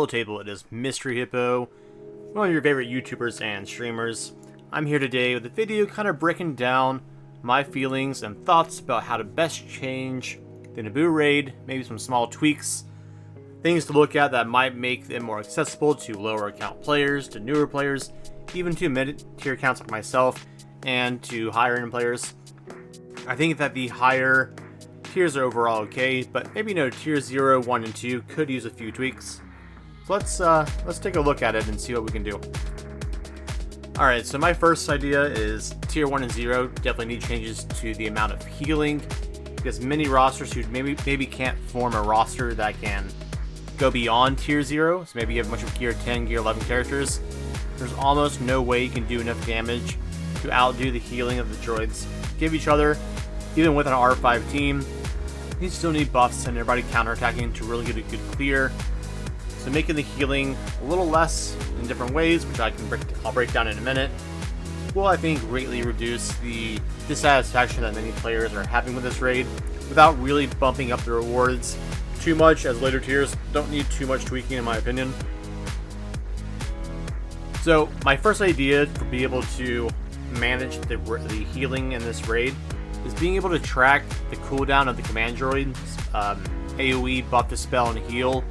Hello Table. It is Mystery Hippo, one of your favorite YouTubers and streamers. I'm here today with a video kind of breaking down my feelings and thoughts about how to best change the Naboo raid, maybe some small tweaks, things to look at that might make it more accessible to lower account players, to newer players, even to mid-tier accounts like myself, and to higher end players. I think that the higher tiers are overall okay, but maybe tier 0, 1, and 2 could use a few tweaks. So let's take a look at it and see what we can do. Alright, so my first idea is tier 1 and 0 definitely need changes to the amount of healing, because many rosters who maybe can't form a roster that can go beyond tier 0, so maybe you have a bunch of gear 10, gear 11 characters, there's almost no way you can do enough damage to outdo the healing of the droids give each other. Even with an R5 team, you still need buffs and everybody counterattacking to really get a good clear. So making the healing a little less in different ways, which I'll break down in a minute, will I think greatly reduce the dissatisfaction that many players are having with this raid, without really bumping up the rewards too much, as later tiers don't need too much tweaking in my opinion. So my first idea to be able to manage the healing in this raid is being able to track the cooldown of the command droids, AoE, buff, dispel, and heal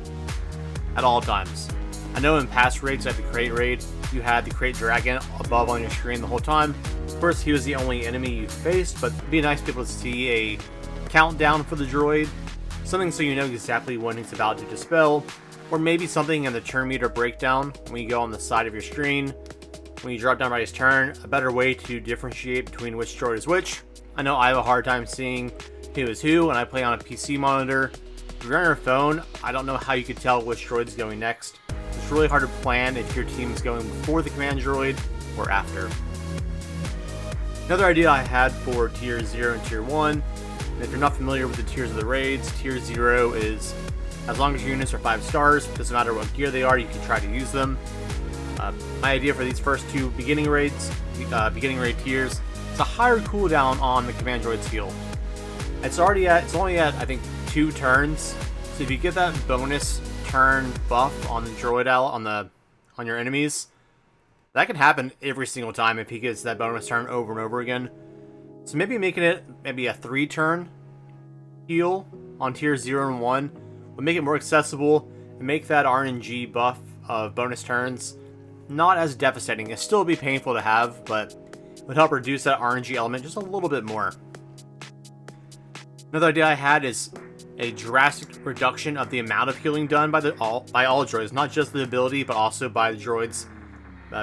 at all times. I know in past raids, like the crate raid, you had the crate dragon above on your screen the whole time. Of course, he was the only enemy you faced, but it'd be nice to be able to see a countdown for the droid, something so you know exactly when he's about to dispel, or maybe something in the turn meter breakdown when you go on the side of your screen. When you drop down by his turn, a better way to differentiate between which droid is which. I know I have a hard time seeing who is who when I play on a PC monitor. If you're on your phone, I don't know how you could tell which droid is going next. It's really hard to plan if your team is going before the command droid or after. Another idea I had for tier 0 and tier 1, and if you're not familiar with the tiers of the raids, tier 0 is as long as your units are 5 stars, doesn't matter what gear they are, you can try to use them. My idea for these first two beginning raid tiers, is a higher cooldown on the command droid's heal. It's only at I think 2 turns. So if you get that bonus turn buff on the droid on your enemies, that can happen every single time if he gets that bonus turn over and over again. So maybe making it a 3-turn heal on tier 0 and 1 would make it more accessible and make that RNG buff of bonus turns not as devastating. It'll still be painful to have, but it would help reduce that RNG element just a little bit more. Another idea I had is a drastic reduction of the amount of healing done by all droids, not just the ability, but also by the droids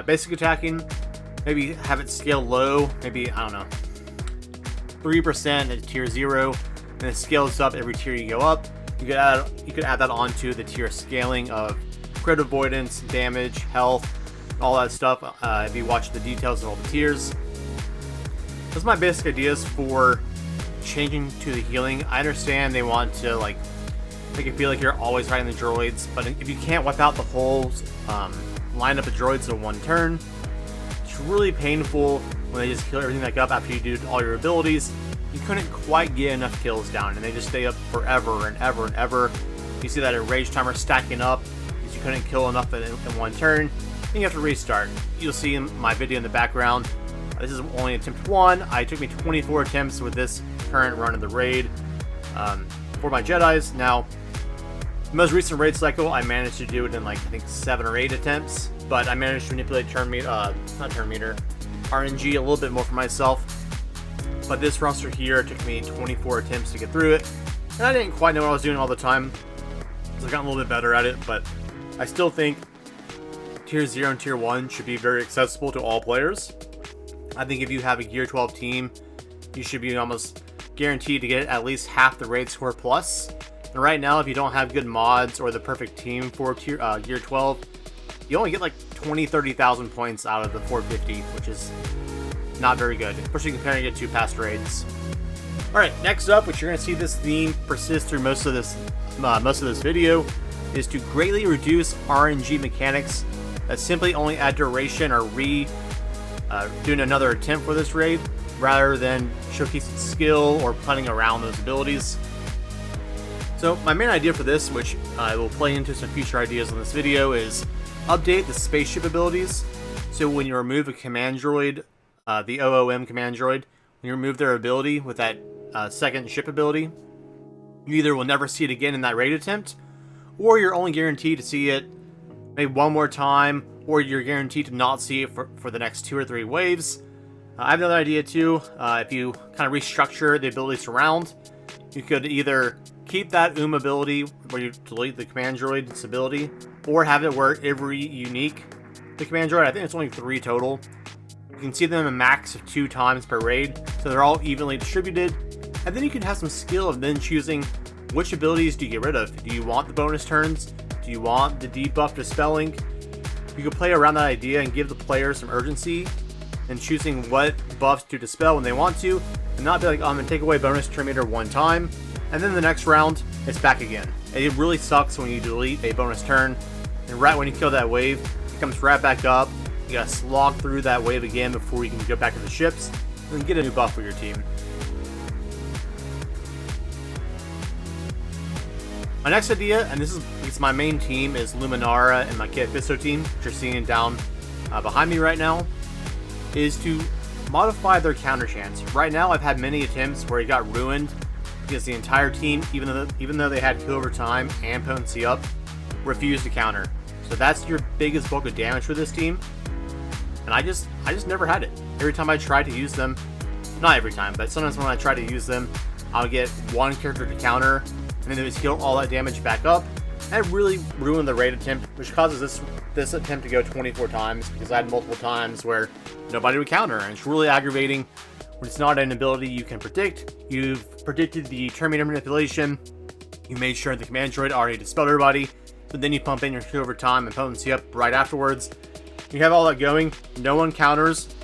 basic attacking. Maybe have it scale low, maybe, I don't know, 3% at tier 0, and it scales up every tier you go up. You could add that onto the tier scaling of crit avoidance, damage, health, all that stuff, if you watch the details of all the tiers. Those are my basic ideas for changing to the healing. I understand they want to make it feel like you're always fighting the droids, but if you can't wipe out the whole lineup of droids in one turn, it's really painful when they just kill everything back up after you do all your abilities. You couldn't quite get enough kills down, and they just stay up forever and ever and ever. You see that enrage timer stacking up because you couldn't kill enough in one turn. Then you have to restart. You'll see in my video in the background, this is only attempt 1. It took me 24 attempts with this current run of the raid for my Jedis. Now, the most recent raid cycle, I managed to do it in I think 7 or 8 attempts, but I managed to manipulate RNG a little bit more for myself. But this roster here took me 24 attempts to get through it, and I didn't quite know what I was doing all the time, so I got a little bit better at it, but I still think tier 0 and tier 1 should be very accessible to all players. I think if you have a gear 12 team, you should be almost guaranteed to get at least half the raid score plus. And right now, if you don't have good mods or the perfect team for gear 12, you only get 20-30,000 points out of the 450, which is not very good, especially comparing it to past raids. Alright, next up, which you're going to see this theme persist through most of this video, is to greatly reduce RNG mechanics that simply only add duration or doing another attempt for this raid, rather than showcasing skill or planning around those abilities. So my main idea for this, which I will play into some future ideas on this video, is update the spaceship abilities. So when you remove a command droid, the OOM command droid, when you remove their ability with that second ship ability, you either will never see it again in that raid attempt, or you're only guaranteed to see it maybe one more time, or you're guaranteed to not see it for the next 2 or 3 waves. I have another idea too. If you kind of restructure the abilities around, you could either keep that ability where you delete the command droid's ability, or have it where every unique the command droid, I think it's only 3 total, you can see them a max of 2 times per raid, so they're all evenly distributed. And then you can have some skill of then choosing which abilities do you get rid of. Do you want the bonus turns? Do you want the debuff dispelling? You can play around that idea and give the player some urgency in choosing what buffs to dispel when they want to, and not be like, oh, I'm going to take away bonus turn meter one time, and then the next round, it's back again. It really sucks when you delete a bonus turn, and right when you kill that wave, it comes right back up. You gotta slog through that wave again before you can go back to the ships, and then get a new buff for your team. My next idea, and this is my main team, is Luminara and my Kit Fisto team, which you're seeing down behind me right now, is to modify their counter chance. Right now, I've had many attempts where it got ruined because the entire team, even though they had kill over time and potency up, refused to counter. So that's your biggest bulk of damage for this team, and I just never had it. Every time I tried to use them, not every time, but sometimes when I try to use them, I'll get one character to counter, and then they would heal all that damage back up. That really ruined the raid attempt, which causes this attempt to go 24 times, because I had multiple times where nobody would counter, and it's really aggravating when it's not an ability you can predict. You've predicted the turn meter manipulation, you made sure the command droid already dispelled everybody, but then you pump in your kill over time and potency up right afterwards. You have all that going, no one counters,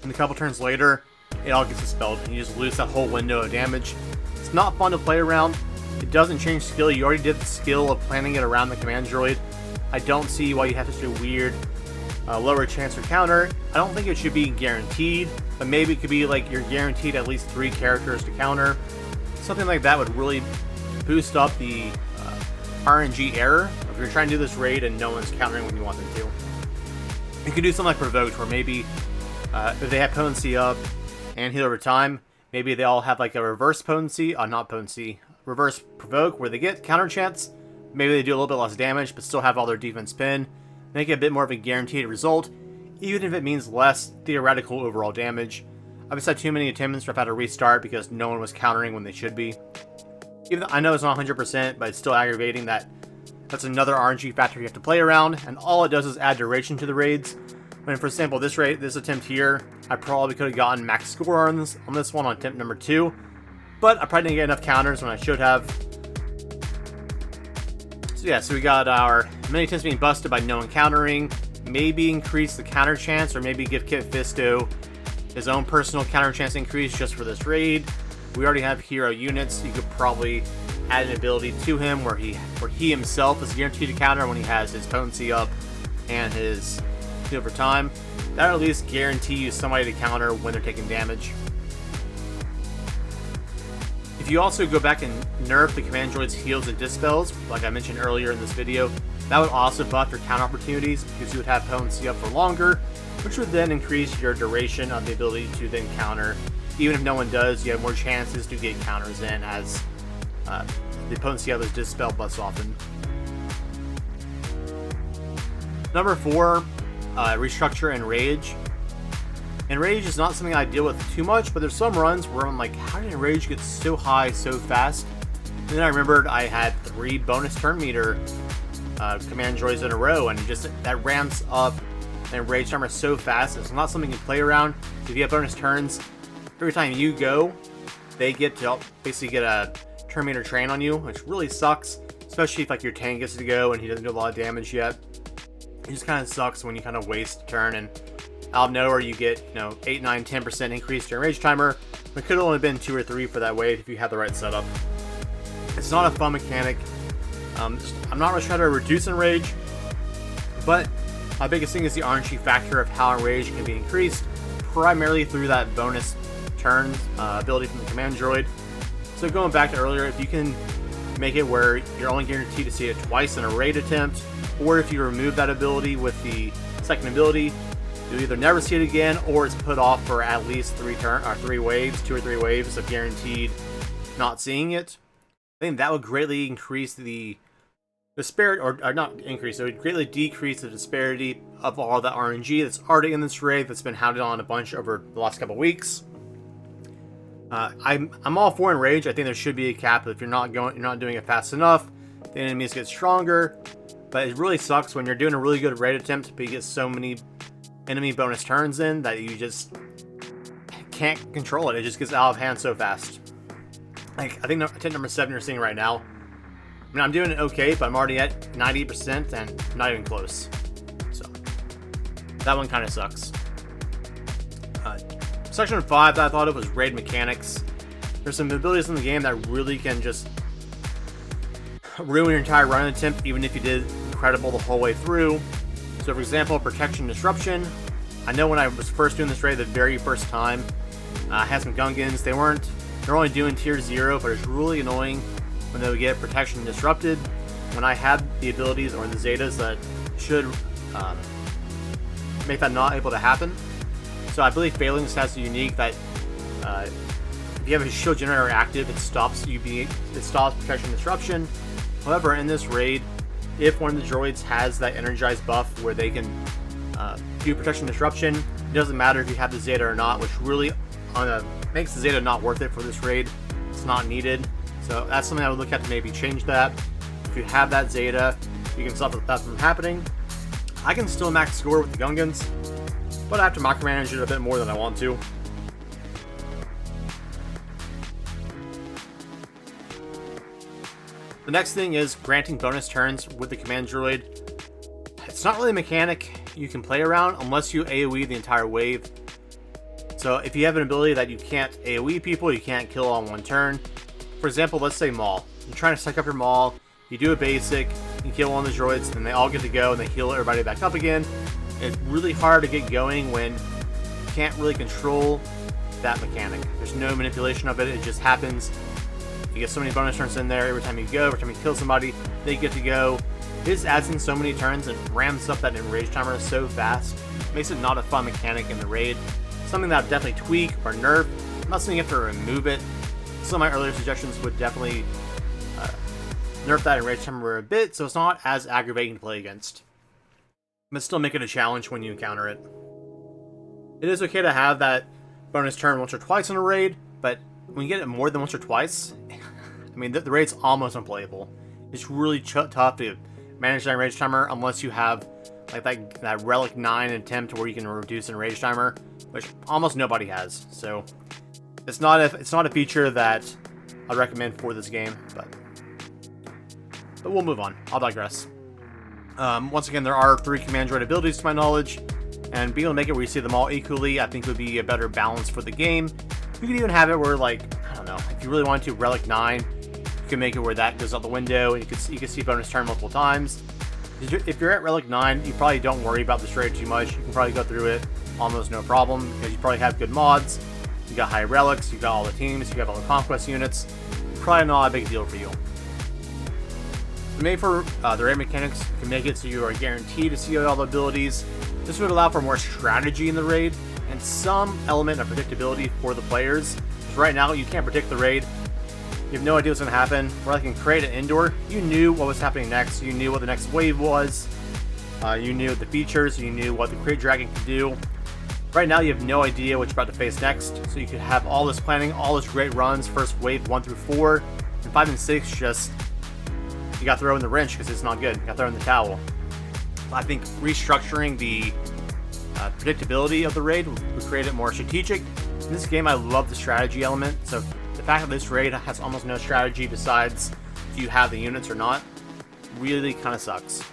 and a couple turns later, it all gets dispelled, and you just lose that whole window of damage. It's not fun to play around. It doesn't change skill. You already did the skill of planning it around the command droid. I don't see why you have such a weird lower chance for counter. I don't think it should be guaranteed, but maybe it could be like you're guaranteed at least 3 characters to counter. Something like that would really boost up the RNG error if you're trying to do this raid and no one's countering when you want them to. You could do something like Provoked, where maybe if they have potency up and heal over time, maybe they all have like a reverse potency, reverse provoke, where they get counter chance. Maybe they do a little bit less damage, but still have all their defense pin. Make it a bit more of a guaranteed result, even if it means less theoretical overall damage. I've just had too many attempts where I've had to restart because no one was countering when they should be. Even though I know it's not 100%, but it's still aggravating that that's another RNG factor you have to play around, and all it does is add duration to the raids. When, for example, this attempt here, I probably could have gotten max score on this one on attempt number 2, but I probably didn't get enough counters when I should have. So yeah, so we got our many attempts being busted by no one countering, maybe increase the counter chance, or maybe give Kit Fisto his own personal counter chance increase just for this raid. We already have hero units. You could probably add an ability to him where he himself is guaranteed to counter when he has his potency up and his heal over time. That'll at least guarantee you somebody to counter when they're taking damage. If you also go back and nerf the command droid's heals and dispels, like I mentioned earlier in this video, that would also buff your counter opportunities because you would have potency up for longer, which would then increase your duration of the ability to then counter. Even if no one does, you have more chances to get counters in as the potency up is dispelled less often. Number 4, restructure and rage. And rage is not something I deal with too much, but there's some runs where I'm like, how did rage get so high so fast? And then I remembered I had 3 bonus turn meter command droids in a row, and just that ramps up and rage timer so fast. It's not something you can play around. If you have bonus turns, every time you go, they get to basically get a turn meter train on you, which really sucks, especially if like your tank gets to go and he doesn't do a lot of damage yet. It just kind of sucks when you kind of waste a turn and out of nowhere you get 8, 9, 10% increase to your rage timer. It could have only been 2 or 3 for that wave if you had the right setup. It's not a fun mechanic. I'm not really trying to reduce enrage, but my biggest thing is the RNG factor of how enrage can be increased, primarily through that bonus turn ability from the command droid. So going back to earlier, if you can make it where you're only guaranteed to see it twice in a raid attempt, or if you remove that ability with the second ability, you'll either never see it again, or it's put off for at least 2 or 3 waves of guaranteed not seeing it. I think that would greatly increase the disparity, or not increase, it would greatly decrease the disparity of all the RNG that's already in this raid that's been hounded on a bunch over the last couple weeks. I'm all for Enrage. I think there should be a cap. If you're not doing it fast enough, the enemies get stronger. But it really sucks when you're doing a really good raid attempt, but you get so many enemy bonus turns in that you just can't control it. It just gets out of hand so fast. Like, I think attempt number 7 you're seeing right now. I mean, I'm doing it okay, but I'm already at 90% and not even close. So that one kind of sucks. Section 5 that I thought of was raid mechanics. There's some abilities in the game that really can just ruin your entire run attempt, even if you did incredible the whole way through. So for example, protection disruption. I know when I was first doing this raid the very first time, I had some Gungans. They're only doing tier 0, but it's really annoying when they would get protection disrupted. When I had the abilities or the Zetas that should make that not able to happen. So I believe Phalanx has the unique that if you have a shield generator active, it stops protection disruption. However, in this raid, if one of the droids has that energized buff where they can do protection disruption, it doesn't matter if you have the Zeta or not, which really makes the Zeta not worth it for this raid. It's not needed. So that's something I would look at to maybe change that. If you have that Zeta, you can stop that from happening. I can still max score with the Gungans, but I have to micromanage it a bit more than I want to. The next thing is granting bonus turns with the command droid. It's not really a mechanic you can play around unless you AoE the entire wave. So if you have an ability that you can't AoE people, you can't kill on one turn. For example, let's say Maul. You're trying to suck up your Maul, you do a basic, you kill one of the droids, and they all get to go and they heal everybody back up again. It's really hard to get going when you can't really control that mechanic. There's no manipulation of it, it just happens. You get so many bonus turns in there every time you go, every time you kill somebody, they get to go. It just adds in so many turns and ramps up that enrage timer so fast. It makes it not a fun mechanic in the raid. Something that I'd definitely tweak or nerf. I'm not saying you have to remove it. Some of my earlier suggestions would definitely nerf that enrage timer a bit, so it's not as aggravating to play against. But still make it a challenge when you encounter it. It is okay to have that bonus turn once or twice in a raid, but when you get it more than once or twice, I mean, the raid's almost unplayable. It's really tough to manage that enrage timer unless you have like that Relic 9 attempt where you can reduce enrage timer, which almost nobody has. So it's not a feature that I recommend for this game, but we'll move on. I'll digress. Once again, there are 3 command droid abilities to my knowledge, and being able to make it where you see them all equally, I think would be a better balance for the game. You can even have it where, like, I don't know, if you really wanted to, Relic 9, you can make it where that goes out the window, and you can see bonus turn multiple times. If you're at Relic 9, you probably don't worry about this raid too much. You can probably go through it almost no problem, because you probably have good mods, you got high relics, you got all the teams, you got all the conquest units. Probably not a big deal for you. Made for the raid mechanics, you can make it so you are guaranteed to see all the abilities. This would allow for more strategy in the raid and some element of predictability for the players. Because right now you can't predict the raid. You have no idea what's going to happen. Where I can create an indoor, you knew what was happening next. You knew what the next wave was. You knew the features. You knew what the Crate Dragon could do. Right now you have no idea what you're about to face next. So you could have all this planning, all this great runs, first wave 1 through 4, and 5 and 6 just... you got to throw in the wrench because it's not good. You got to throw in the towel. I think restructuring the predictability of the raid would create it more strategic. In this game, I love the strategy element. So the fact that this raid has almost no strategy besides if you have the units or not, really kind of sucks.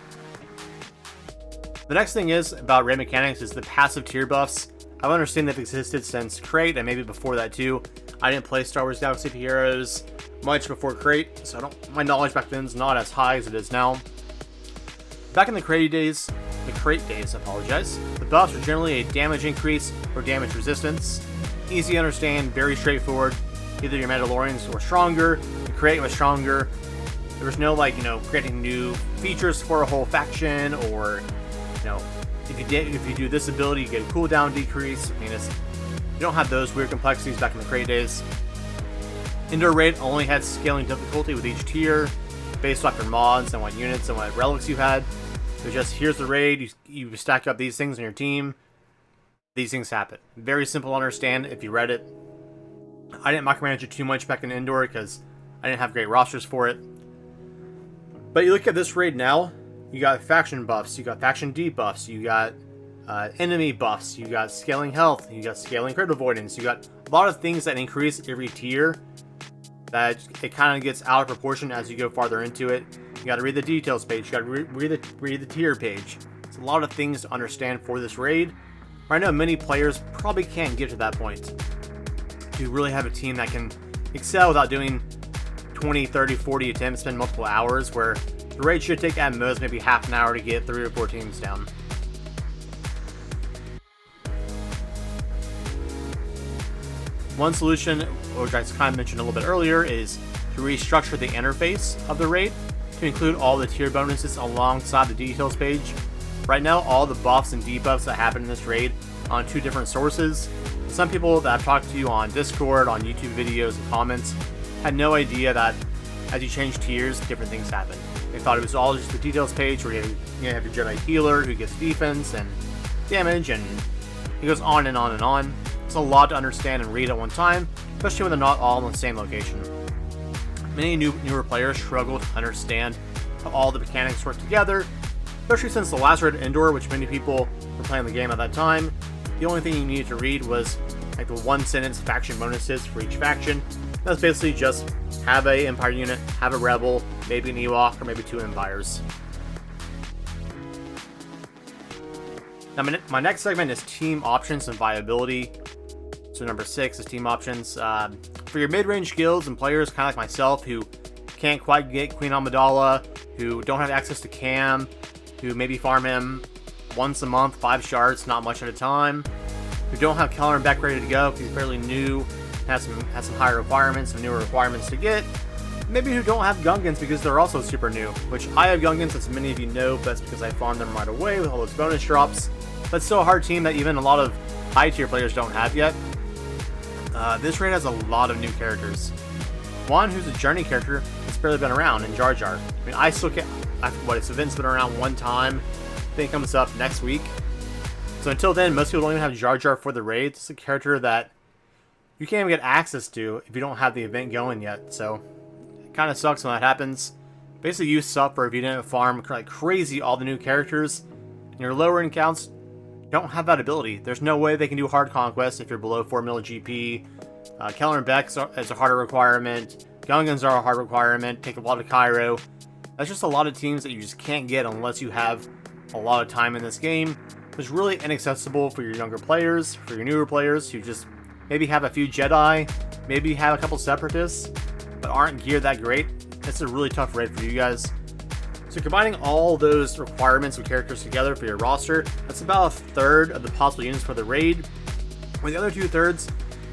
The next thing is about raid mechanics is the passive tier buffs. I've understood they've existed since Crate and maybe before that too. I didn't play Star Wars Galaxy of Heroes much before Crate, so my knowledge back then is not as high as it is now. Back in the Crate days, the buffs were generally a damage increase or damage resistance. Easy to understand, very straightforward. Either your Mandalorians were stronger, the Crate was stronger, There was no, like, you know, creating new features for a whole faction, or, you know, if you do this ability, you get a cooldown decrease. I mean, you don't have those weird complexities back in the crate days. Indoor raid only had scaling difficulty with each tier, based off your mods and what units and what relics you had. So just, here's the raid, you stack up these things on your team, these things happen. Very simple to understand if you read it. I didn't micromanage it too much back in Indoor because I didn't have great rosters for it. But you look at this raid now, you got faction buffs, you got faction debuffs, you got enemy buffs, you got scaling health, you got scaling crit avoidance, you got a lot of things that increase every tier. That it kind of gets out of proportion as you go farther into it. You got to read the details page, you got to read the tier page. It's a lot of things to understand for this raid. I know many players probably can't get to that point. You really have a team that can excel without doing 20, 30, 40 attempts, spend multiple hours, where the raid should take at most maybe half an hour to get 3 or 4 teams down. One solution, which I kind of mentioned a little bit earlier, is to restructure the interface of the raid to include all the tier bonuses alongside the details page. Right now, all the buffs and debuffs that happen in this raid are on 2 different sources. Some people that I've talked to on Discord, on YouTube videos, and comments had no idea that as you change tiers, different things happen. They thought it was all just the details page where you have your Jedi healer who gets defense and damage, and it goes on and on and on. It's a lot to understand and read at one time, especially when they're not all in the same location. Many newer players struggle to understand how all the mechanics work together, especially since the last raid Indoor, which many people were playing the game at that time, the only thing you needed to read was like the 1-sentence faction bonuses for each faction. That's basically just have a Empire unit, have a Rebel, maybe an Ewok, or maybe 2 Empires. Now my next segment is team options and viability. So number 6 is team options. For your mid-range guilds and players kind of like myself who can't quite get Queen Amidala, who don't have access to Cam, who maybe farm him once a month, 5 shards, not much at a time, who don't have Keller and Beck ready to go because he's fairly new, has some higher requirements, some newer requirements to get, maybe who don't have Gungans because they're also super new, which I have Gungans, as many of you know, but that's because I farmed them right away with all those bonus drops. But still a hard team that even a lot of high tier players don't have yet. This raid has a lot of new characters. One who's a Journey character that's barely been around in Jar Jar. I mean, I still can't. This event's been around one time. I think it comes up next week. So until then, most people don't even have Jar Jar for the raid. It's a character that you can't even get access to if you don't have the event going yet. So it kind of sucks when that happens. Basically, you suffer if you didn't farm like crazy all the new characters. And your lower end counts don't have that ability. There's no way they can do hard conquest if you're below 4 mil GP. Keller and Beck is a harder requirement. Gungans are a hard requirement. Take a lot of Cairo. That's just a lot of teams that you just can't get unless you have a lot of time in this game. It's really inaccessible for your younger players, for your newer players who just maybe have a few Jedi, maybe have a couple Separatists, but aren't geared that great. It's a really tough raid for you guys. So combining all those requirements of characters together for your roster, that's about 1/3 of the possible units for the raid. With the other 2/3,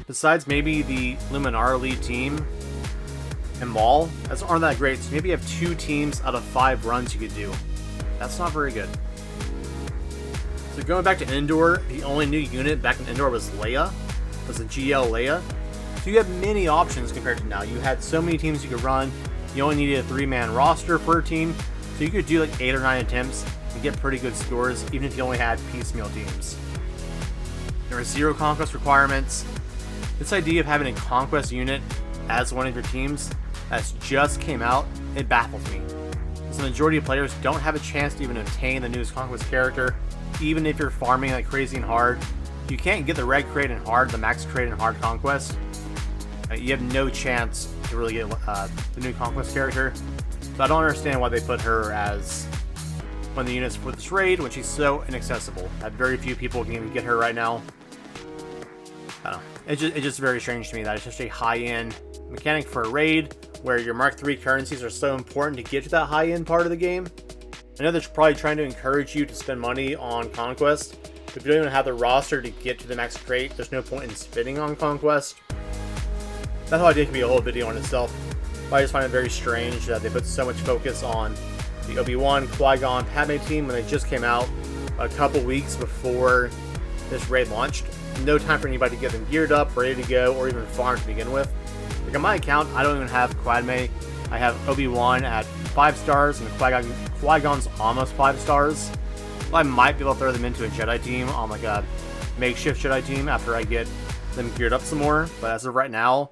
besides maybe the Luminar lead team and Maul, that's aren't that great. So maybe you have 2 teams out of 5 runs you could do. That's not very good. So going back to Indoor, the only new unit back in Indoor was Leia. It was a GL Leia. So you have many options compared to now. You had so many teams you could run. You only needed a 3-man roster per team. So you could do like 8 or 9 attempts and get pretty good scores, even if you only had piecemeal teams. There were 0 conquest requirements. This idea of having a conquest unit as one of your teams that's just came out, it baffles me. Because the majority of players don't have a chance to even obtain the newest conquest character, even if you're farming like crazy and hard. You can't get the red crate and hard, the max crate and hard conquest. You have no chance to really get the new conquest character. So I don't understand why they put her as one of the units for this raid when she's so inaccessible. That very few people can even get her right now. I don't know. It's just very strange to me that it's just a high-end mechanic for a raid where your Mark III currencies are so important to get to that high-end part of the game. I know they're probably trying to encourage you to spend money on Conquest, but if you don't even have the roster to get to the max crate, there's no point in spending on Conquest. That whole idea could be a whole video on itself. But I just find it very strange that they put so much focus on the Obi-Wan, Qui-Gon, Padme team when they just came out a couple weeks before this raid launched. No time for anybody to get them geared up, ready to go, or even farm to begin with. Like on my account, I don't even have Padme. I have Obi-Wan at 5 stars, and Qui-Gon's almost 5 stars. I might be able to throw them into a Jedi team on like a makeshift Jedi team after I get them geared up some more. But as of right now,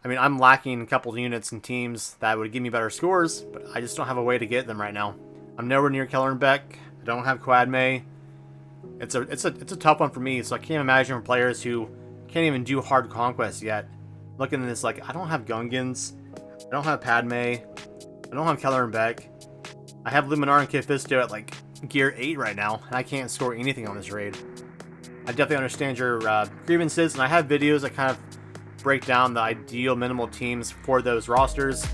I mean, I'm lacking a couple units and teams that would give me better scores, but I just don't have a way to get them right now. I'm nowhere near Keller and Beck. I don't have Padme. It's a tough one for me, so I can't imagine for players who can't even do hard conquest yet. Looking at this, like, I don't have Gungans, I don't have Padme, I don't have Keller and Beck. I have Luminar and Kit Fisto at like gear 8 right now, and I can't score anything on this raid. I definitely understand your grievances, and I have videos that kind of break down the ideal minimal teams for those rosters.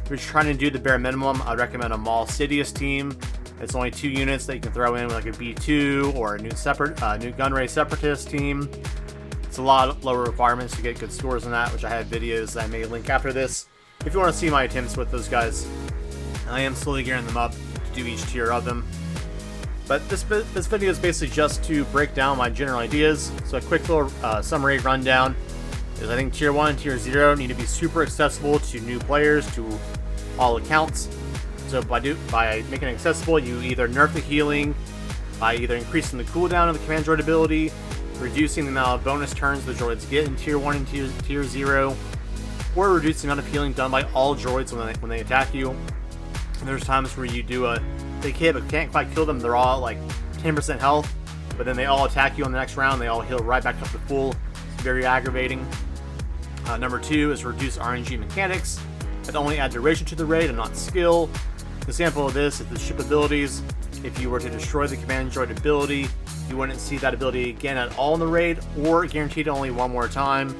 If you're trying to do the bare minimum, I'd recommend a Maul Sidious team. It's only 2 units that you can throw in with like a B2 or a new Gunray Separatist team. It's a lot lower requirements to get good scores on that, which I have videos that I may link after this. If you want to see my attempts with those guys, I am slowly gearing them up to do each tier of them. But this video is basically just to break down my general ideas. So a quick little summary rundown is I think Tier 1 and Tier 0 need to be super accessible to new players, to all accounts. So by making it accessible, you either nerf the healing, by either increasing the cooldown of the command droid ability, reducing the amount of bonus turns the droids get in Tier 1 and Tier 0, or reduce the amount of healing done by all droids when they attack you. And there's times where you do they hit but can't quite kill them, they're all like 10% health, but then they all attack you on the next round, they all heal right back up to full. It's very aggravating. Number 2 is reduce RNG mechanics that only add duration to the raid and not skill. An example of this is the ship abilities. If you were to destroy the command droid ability, you wouldn't see that ability again at all in the raid, or guaranteed only one more time.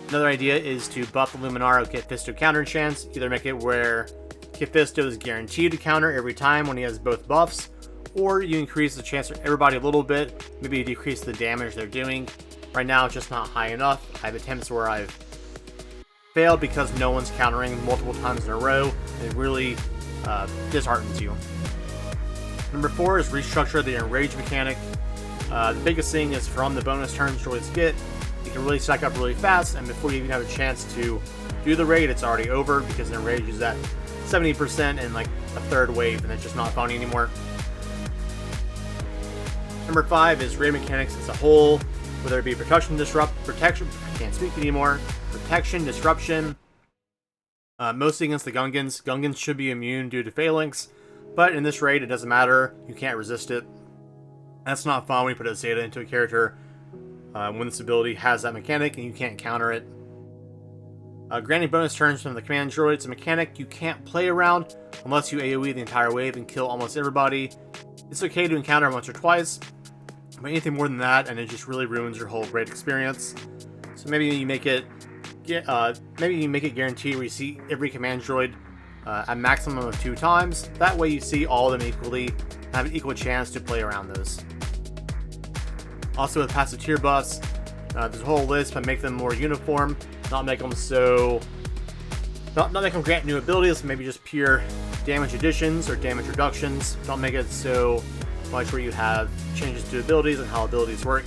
Another idea is to buff the Luminara with Kit Fisto counter chance. Either make it where Kit Fisto is guaranteed to counter every time when he has both buffs, or you increase the chance for everybody a little bit, maybe decrease the damage they're doing. Right now it's just not high enough. I have attempts where I've failed because no one's countering multiple times in a row. It really disheartens you. Number 4 is restructure the enrage mechanic. The biggest thing is from the bonus turns droids get, you can really stack up really fast, and before you even have a chance to do the raid, it's already over because enrage is at 70% in like a third wave, and it's just not funny anymore. Number 5 is raid mechanics as a whole, whether it be protection, disruption. Mostly against the Gungans. Gungans should be immune due to phalanx, but in this raid it doesn't matter. You can't resist it. That's not fun when you put a Zeta into a character when this ability has that mechanic and you can't counter it. Granting bonus turns from the command droids, a mechanic you can't play around unless you AoE the entire wave and kill almost everybody. It's okay to encounter once or twice, but anything more than that and it just really ruins your whole raid experience. So maybe you make it guaranteed where you see every command droid a maximum of 2 times. That way you see all of them equally and have an equal chance to play around those. Also with passive tier buffs, there's a whole list, but make them more uniform, not make them grant new abilities, maybe just pure damage additions or damage reductions. Don't make it so much where you have changes to abilities and how abilities work.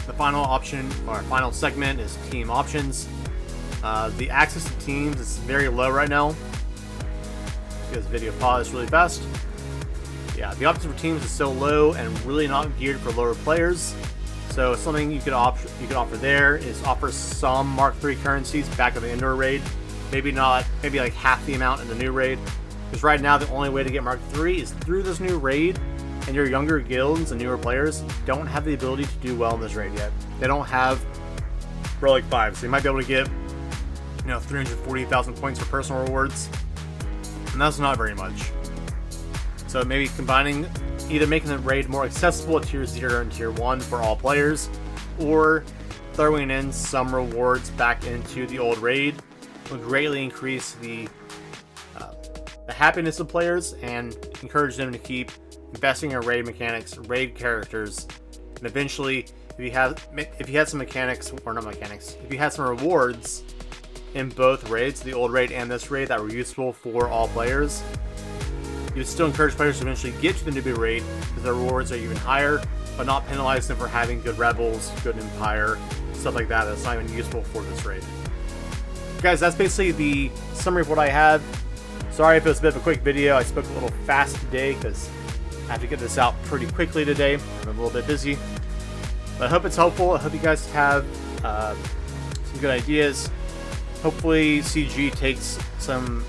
The final option, or final segment, is team options. The access to teams is very low right now. Because video pause really fast. Yeah, the options for teams is so low and really not geared for lower players. So something you could offer there is offer some Mark III currencies back in the indoor raid. Maybe like half the amount in the new raid. Because right now the only way to get Mark III is through this new raid, and your younger guilds and newer players don't have the ability to do well in this raid yet. They don't have Relic 5, so you might be able to get 340,000 points for personal rewards, and that's not very much. So maybe combining, either making the raid more accessible at Tier 0 and Tier 1 for all players, or throwing in some rewards back into the old raid will greatly increase the happiness of players and encourage them to keep investing in raid mechanics, raid characters, and eventually, if you had some rewards in both raids, the old raid and this raid, that were useful for all players. You would still encourage players to eventually get to the Naboo raid because their rewards are even higher, but not penalize them for having good rebels, good empire, stuff like that that's not even useful for this raid. Guys, that's basically the summary of what I have. Sorry if it was a bit of a quick video. I spoke a little fast today because I have to get this out pretty quickly today. I'm a little bit busy. But I hope it's helpful. I hope you guys have some good ideas. Hopefully CG takes some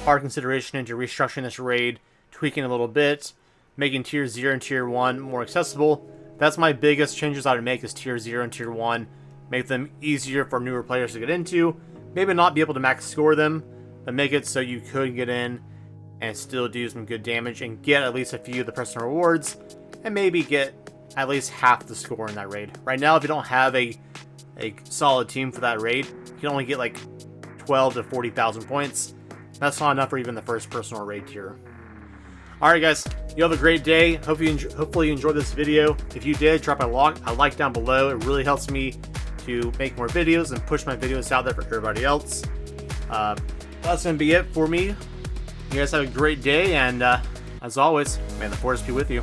hard consideration into restructuring this raid, tweaking a little bit, making Tier 0 and Tier 1 more accessible. That's my biggest changes I would make, is Tier 0 and Tier 1. Make them easier for newer players to get into. Maybe not be able to max score them, but make it so you could get in and still do some good damage and get at least a few of the personal rewards, and maybe get at least half the score in that raid. Right now, if you don't have a solid team for that raid, you can only get like 12 to 40,000 points. That's not enough for even the first personal raid tier. Alright guys, you have a great day. Hopefully you enjoyed this video. If you did, drop a like down below. It really helps me to make more videos and push my videos out there for everybody else. That's going to be it for me. You guys have a great day, and as always, may the Force be with you.